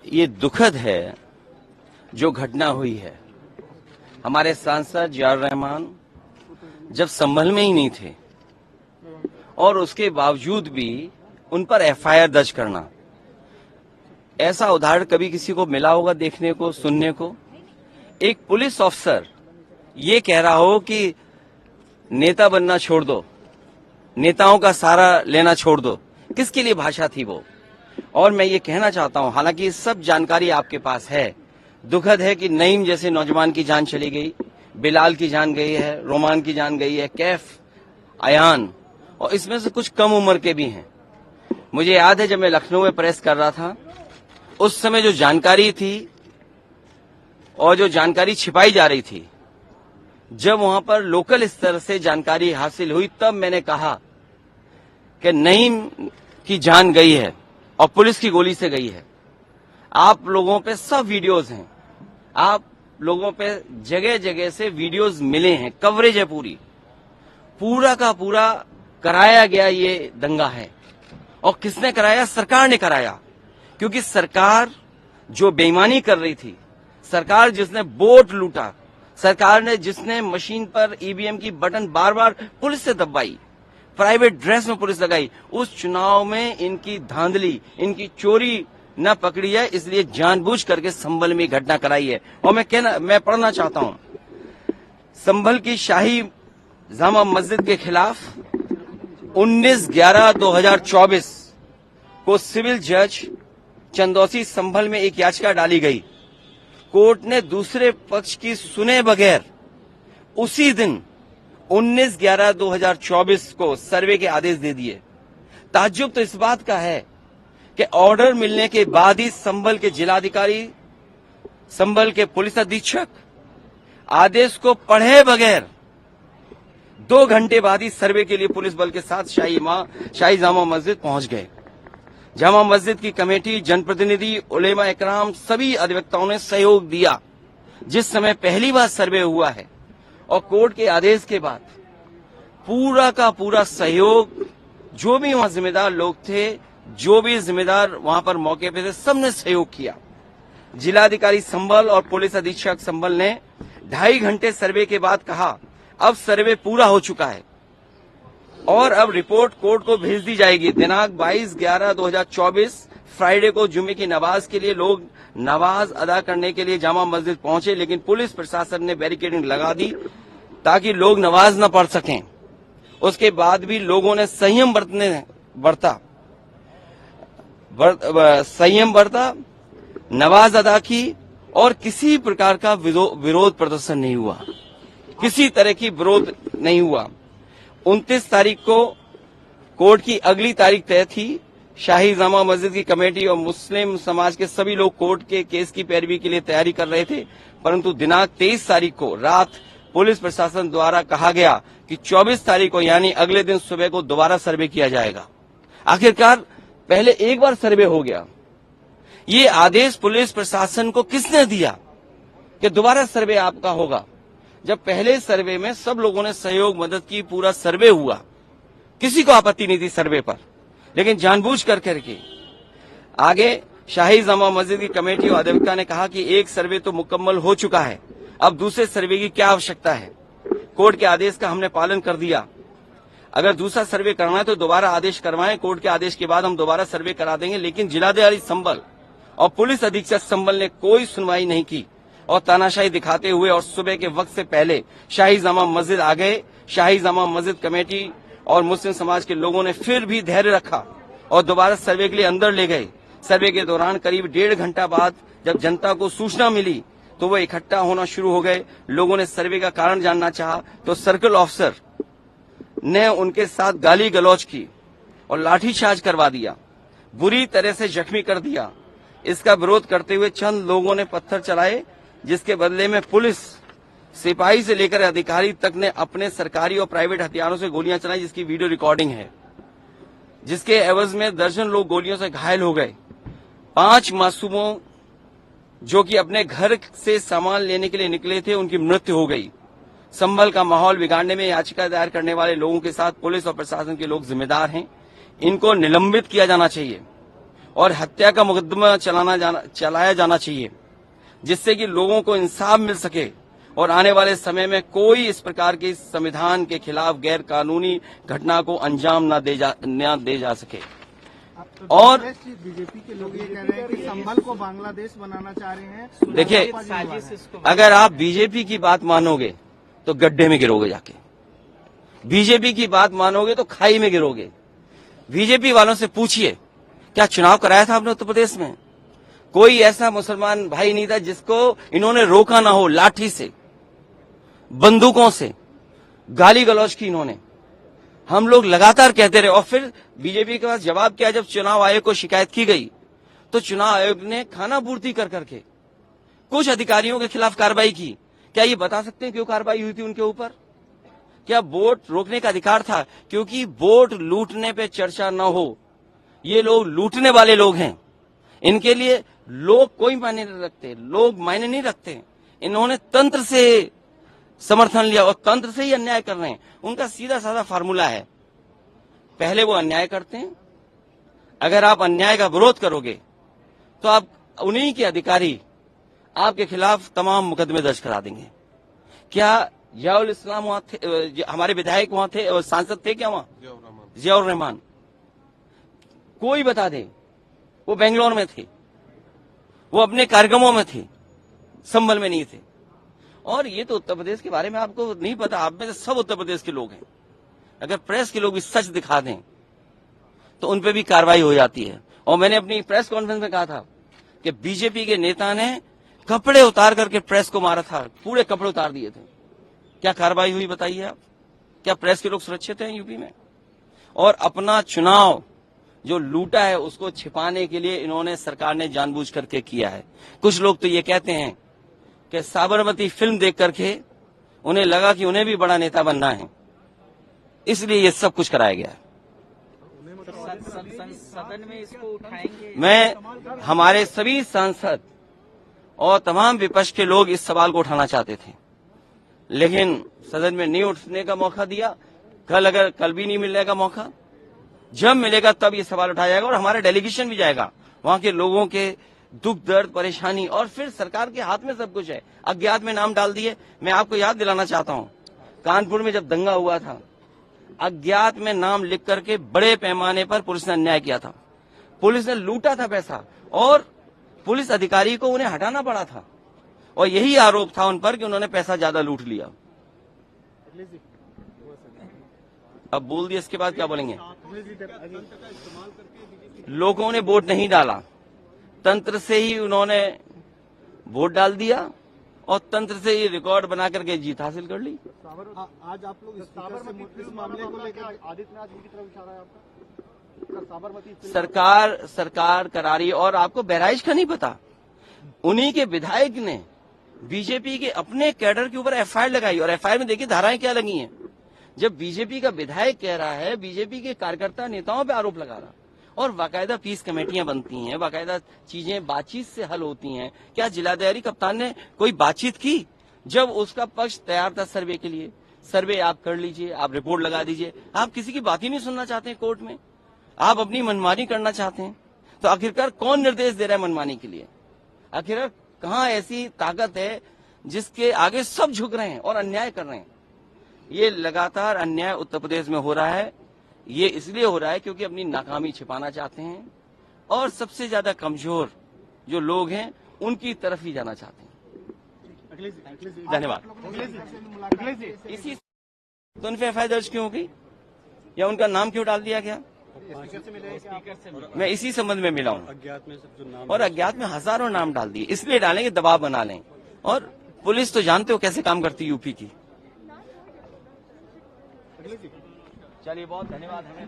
ये दुखद है जो घटना हुई है। हमारे सांसद जियाउर रहमान जब संभल में ही नहीं थे और उसके बावजूद भी उन पर एफआईआर दर्ज करना, ऐसा उदाहरण कभी किसी को मिला होगा देखने को, सुनने को? एक पुलिस ऑफिसर ये कह रहा हो कि नेता बनना छोड़ दो, नेताओं का सहारा लेना छोड़ दो। किसके लिए भाषा थी वो? और मैं ये कहना चाहता हूं, हालांकि सब जानकारी आपके पास है, दुखद है कि नईम जैसे नौजवान की जान चली गई, बिलाल की जान गई है, रोमान की जान गई है, कैफ, अयान, और इसमें से कुछ कम उम्र के भी हैं। मुझे याद है जब मैं लखनऊ में प्रेस कर रहा था, उस समय जो जानकारी थी और जो जानकारी छिपाई जा रही थी, जब वहां पर लोकल स्तर से जानकारी हासिल हुई, तब मैंने कहा कि नईम की जान गई है और पुलिस की गोली से गई है। आप लोगों पे सब वीडियोस हैं, आप लोगों पे जगह जगह से वीडियोस मिले हैं, कवरेज है पूरा का पूरा कराया गया ये दंगा है। और किसने कराया? सरकार ने कराया, क्योंकि सरकार जो बेईमानी कर रही थी, सरकार जिसने वोट लूटा, सरकार ने जिसने मशीन पर ईवीएम की बटन बार बार पुलिस से दबाई, प्राइवेट ड्रेस में पुलिस लगाई, उस चुनाव में इनकी धांधली, इनकी चोरी न पकड़ी है, इसलिए जानबूझ करके संभल में घटना कराई है। और मैं पढ़ना चाहता हूं, संभल की शाही जामा मस्जिद के खिलाफ 19/11/2024 को सिविल जज चंदौसी संभल में एक याचिका डाली गई। कोर्ट ने दूसरे पक्ष की सुने बगैर उसी दिन 19/11/2024 को सर्वे के आदेश दे दिए। ताज्जुब तो इस बात का है कि ऑर्डर मिलने के बाद ही संभल के जिलाधिकारी, संभल के पुलिस अधीक्षक आदेश को पढ़े बगैर 2 घंटे बाद ही सर्वे के लिए पुलिस बल के साथ शाही जामा मस्जिद पहुंच गए। जामा मस्जिद की कमेटी, जनप्रतिनिधि, उलेमा इकराम, सभी अधिवक्ताओं ने सहयोग दिया। जिस समय पहली बार सर्वे हुआ है और कोर्ट के आदेश के बाद पूरा का पूरा सहयोग, जो भी वहां जिम्मेदार लोग थे, जो भी जिम्मेदार वहां पर मौके पे थे, सबने सहयोग किया। जिलाधिकारी संभल और पुलिस अधीक्षक संभल ने 2.5 घंटे सर्वे के बाद कहा, अब सर्वे पूरा हो चुका है और अब रिपोर्ट कोर्ट को भेज दी जाएगी। दिनांक 22/11/2024 फ्राइडे को जुमे की नमाज के लिए लोग नमाज अदा करने के लिए जामा मस्जिद पहुंचे, लेकिन पुलिस प्रशासन ने बैरिकेडिंग लगा दी ताकि लोग नमाज न पढ़ सकें। उसके बाद भी लोगों ने संयम बरता, नमाज अदा की और किसी प्रकार का विरोध प्रदर्शन नहीं हुआ, किसी तरह की विरोध नहीं हुआ। 29 तारीख को कोर्ट की अगली तारीख तय थी। शाही जामा मस्जिद की कमेटी और मुस्लिम समाज के सभी लोग कोर्ट के केस की पैरवी के लिए तैयारी कर रहे थे, परंतु दिनांक 23 तारीख को रात पुलिस प्रशासन द्वारा कहा गया कि 24 तारीख को यानी अगले दिन सुबह को दोबारा सर्वे किया जाएगा। आखिरकार पहले एक बार सर्वे हो गया। ये आदेश पुलिस प्रशासन को किसने दिया कि दोबारा सर्वे आपका होगा, जब पहले सर्वे में सब लोगों ने सहयोग मदद की, पूरा सर्वे हुआ, किसी को आपत्ति नहीं थी सर्वे पर, लेकिन जानबूझ करके आगे शाही जामा मस्जिद की कमेटी और अधिवक्ता ने कहा कि एक सर्वे तो मुकम्मल हो चुका है, अब दूसरे सर्वे की क्या आवश्यकता है। कोर्ट के आदेश का हमने पालन कर दिया, अगर दूसरा सर्वे करना है तो दोबारा आदेश करवाएं, कोर्ट के आदेश के बाद हम दोबारा सर्वे करा देंगे। लेकिन जिलाधिकारी संभल और पुलिस अधीक्षक संभल ने कोई सुनवाई नहीं की और तानाशाही दिखाते हुए और सुबह के वक्त से पहले शाही जामा मस्जिद आ गए। शाही जामा मस्जिद कमेटी और मुस्लिम समाज के लोगों ने फिर भी धैर्य रखा और दोबारा सर्वे के लिए अंदर ले गए। सर्वे के दौरान करीब 1.5 घंटा बाद जब जनता को सूचना मिली तो वो इकट्ठा होना शुरू हो गए। लोगों ने सर्वे का कारण जानना चाहा तो सर्कल ऑफिसर ने उनके साथ गाली गलौज की और लाठीचार्ज करवा दिया, बुरी तरह से जख्मी कर दिया। इसका विरोध करते हुए चंद लोगों ने पत्थर चलाए, जिसके बदले में पुलिस, सिपाही से लेकर अधिकारी तक ने अपने सरकारी और प्राइवेट हथियारों से गोलियां चलाई, जिसकी वीडियो रिकॉर्डिंग है, जिसके एवज में दर्जन लोग गोलियों से घायल हो गए। 5 मासूमों जो कि अपने घर से सामान लेने के लिए निकले थे, उनकी मृत्यु हो गई। संभल का माहौल बिगाड़ने में याचिका दायर करने वाले लोगों के साथ पुलिस और प्रशासन के लोग जिम्मेदार हैं। इनको निलंबित किया जाना चाहिए और हत्या का मुकदमा चलाया जाना चाहिए, जिससे कि लोगों को इंसाफ मिल सके और आने वाले समय में कोई इस प्रकार के संविधान के खिलाफ गैर कानूनी घटना को अंजाम न दे जा सके। और बीजेपी के लोग ये कह रहे हैं कि संभल को बांग्लादेश बनाना चाह रहे हैं। देखिए, अगर आप बीजेपी की बात मानोगे तो गड्ढे में गिरोगे, जाके बीजेपी की बात मानोगे तो खाई में गिरोगे। बीजेपी वालों से पूछिए, क्या चुनाव कराया था आपने उत्तर प्रदेश में? कोई ऐसा मुसलमान भाई नहीं था जिसको इन्होंने रोका ना हो। लाठी से, बंदूकों से गाली गलौज की इन्होंने। हम लोग लगातार कहते रहे और फिर बीजेपी के पास जवाब क्या? जब चुनाव आयोग को शिकायत की गई तो चुनाव आयोग ने खाना पूर्ति कर करके कुछ अधिकारियों के खिलाफ कार्रवाई की। क्या ये बता सकते हैं क्यों कार्रवाई हुई थी उनके ऊपर? क्या वोट रोकने का अधिकार था? क्योंकि वोट लूटने पे चर्चा न हो। ये लोग लूटने वाले लोग हैं, इनके लिए लोग कोई मायने नहीं रखते, लोग मायने नहीं रखते। इन्होंने तंत्र से समर्थन लिया और तंत्र से ही अन्याय कर रहे हैं। उनका सीधा साधा फार्मूला है, पहले वो अन्याय करते हैं, अगर आप अन्याय का विरोध करोगे तो आप उन्हीं के अधिकारी आपके खिलाफ तमाम मुकदमे दर्ज करा देंगे। क्या जियाउल इस्लाम वहां थे? हमारे विधायक वहां थे और सांसद थे क्या वहां? जियाउर रहमान, कोई बता दे। वो बेंगलोर में थे, वो अपने कार्यक्रमों में थे, संभल में नहीं थे। और ये तो उत्तर प्रदेश के बारे में आपको नहीं पता। आप में से सब उत्तर प्रदेश के लोग हैं। अगर प्रेस के लोग भी सच दिखा दें तो उन पे भी कार्रवाई हो जाती है। और मैंने अपनी प्रेस कॉन्फ्रेंस में कहा था कि बीजेपी के नेता ने कपड़े उतार करके प्रेस को मारा था, पूरे कपड़े उतार दिए थे। क्या कार्रवाई हुई बताइए आप? क्या प्रेस के लोग सुरक्षित हैं यूपी में? और अपना चुनाव जो लूटा है उसको छिपाने के लिए इन्होंने, सरकार ने जानबूझ करके किया है। कुछ लोग तो ये कहते हैं कि साबरमती फिल्म देख करके उन्हें लगा कि उन्हें भी बड़ा नेता बनना है, इसलिए ये सब कुछ कराया गया है। सदन में इसको उठाएंगे। मैं, हमारे सभी सांसद और तमाम विपक्ष के लोग इस सवाल को उठाना चाहते थे, लेकिन सदन में नहीं उठने का मौका दिया। कल भी नहीं मिलने का मौका, जब मिलेगा तब ये सवाल उठाया जाएगा और हमारा डेलीगेशन भी जाएगा। वहां के लोगों के दुख दर्द परेशानी, और फिर सरकार के हाथ में सब कुछ है। अज्ञात में नाम डाल दिए। मैं आपको याद दिलाना चाहता हूं, कानपुर में जब दंगा हुआ था, अज्ञात में नाम लिख करके बड़े पैमाने पर पुलिस ने अन्याय किया था। पुलिस ने लूटा था पैसा और पुलिस अधिकारी को उन्हें हटाना पड़ा था, और यही आरोप था उन पर कि उन्होंने पैसा ज्यादा लूट लिया। अब बोल दिया, इसके बाद क्या बोलेंगे? लोगों ने वोट नहीं डाला, तंत्र से ही उन्होंने वोट डाल दिया और तंत्र से ही रिकॉर्ड बना करके जीत हासिल कर ली। आज आप लोग इस मामले को लेकर आदित्यनाथ जी की तरफ इशारा है आपका? साबरमती सरकार करा रही है। और आपको बहराइच का नहीं पता, उन्हीं के विधायक ने बीजेपी के अपने कैडर के ऊपर एफआईआर लगाई, और एफआईआर में देखिए धाराएं क्या लगी हैं। जब बीजेपी का विधायक कह रहा है, बीजेपी के कार्यकर्ता नेताओं पे आरोप लगा रहा, और बाकायदा पीस कमेटियां बनती हैं, बाकायदा चीजें बातचीत से हल होती हैं। क्या जिलाधिकारी कप्तान ने कोई बातचीत की? जब उसका पक्ष तैयार था सर्वे के लिए, सर्वे आप कर लीजिए, आप रिपोर्ट लगा दीजिए। आप किसी की बात ही नहीं सुनना चाहते हैं कोर्ट में, आप अपनी मनमानी करना चाहते हैं। तो आखिरकार कौन निर्देश दे रहा है मनमानी के लिए? आखिरकार कहाँ ऐसी ताकत है जिसके आगे सब झुक रहे हैं और अन्याय कर रहे हैं? ये लगातार अन्याय उत्तर प्रदेश में हो रहा है। ये इसलिए हो रहा है क्योंकि अपनी नाकामी छिपाना चाहते हैं और सबसे ज्यादा कमजोर जो लोग हैं उनकी तरफ ही जाना चाहते हैं। धन्यवाद। इसी तो उन पे एफआईआर दर्ज क्यों हो गई या उनका नाम क्यों डाल दिया गया? मैं इसी संबंध में मिला हूँ। और अज्ञात में हजारों नाम डाल दिए, इसलिए डालेंगे दबाव बना लें। और पुलिस तो जानते हो कैसे काम करती यूपी की। चलिए, बहुत धन्यवाद। हमें